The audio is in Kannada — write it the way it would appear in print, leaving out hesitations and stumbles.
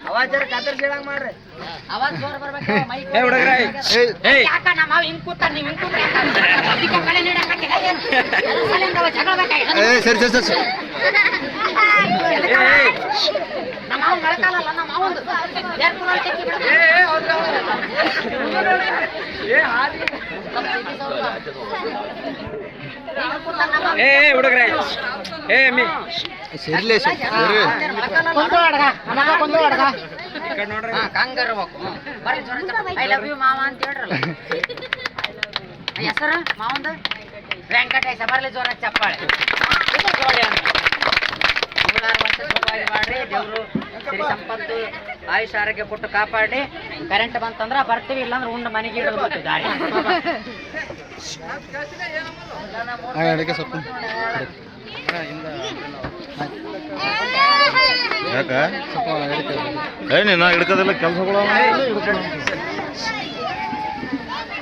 ಅವಾಜ್ ಜರ ಕಾತರ ಹೇಳಂಗ್ ಮಾಡ್ರಿ. ಅವಾಜ್ ಜೋರ್ ಬರ್ಬೇಕು ಮೈಕ್. ಏ ಹುಡುಗ್ರೆ ಯಾಕ ನಮ್ಮ ಮಾವ ಹಿಂಗ್ ಕೂತಾರ ನೀವು ಹಿಂಗ್ ಕೂತ್ರೆ ಅದಕ್ಕೆ ಕಡೆ ನೀಡಕತ್ತಿ ಎಲ್ಲ ಸಲಿಂದವ ಜಗಳ ಬೇಕಾಗಿಲ್ಲ. ಸರಿ ಸರಿ ಸರಿ ನಮ್ಮ ಮಾವ ನಡಕಾಲಲ್ಲ ನಮ್ಮ ಮಾವಂದು ಏರ್ಪುರಲ್ಲಿ ತೆಕ್ಕಿ ಬಿಡ. ಏ ಹುಡುಗ್ರೆ ಏ ಅಮ್ಮಿ ಸರಿಲೇ ಸರಿ ಕೊಂದು ಅಡ್ಗ ನಮಗ ಕೊಂದು ಅಡ್ಗ ಈ ಕಡೆ ನೋಡ್ರಿ. ಕಂಗಿರ್ಬೇಕು. ಬರ್ರಿ ಜೋರ ಐ ಲವ್ ಯು ಮಾವ ಅಂತ ಹೇಳ್ರಲ್ಲ. ಹೆಸರು ಮಾವಂದ ವೆಂಕಟೇಶ. ಬರ್ಲಿ ಜೋರ ಚಪ್ಪಾಳೆ. ಇದು ಜೋಡಿ ಅಂತ 106 ವರ್ಷ ಸುಖವಾಗಿ ಮಾಡ್ರಿ. ದೇವ್ರು ಸಿರಿ ಸಂಪತ್ತು ಆಯುಷ್ ಆರೋಗ್ಯ ಕೊಟ್ಟು ಕಾಪಾಡಿ. ಕರೆಂಟ್ ಬಂತಂದ್ರ ಬರ್ತೀವಿ, ಇಲ್ಲಾಂದ್ರೆ ಉಂಡು ಮನೆಗೆ ಇಡಬೇಕು ದಾರಿ. ಅಡಿಕೆ ಸ್ವಲ್ಪ ಯಾಕ ಸ್ವಲ್ಪ ನಾ ಹಿಡ್ಕೋದಿಲ್ಲ ಕೆಲಸಗಳು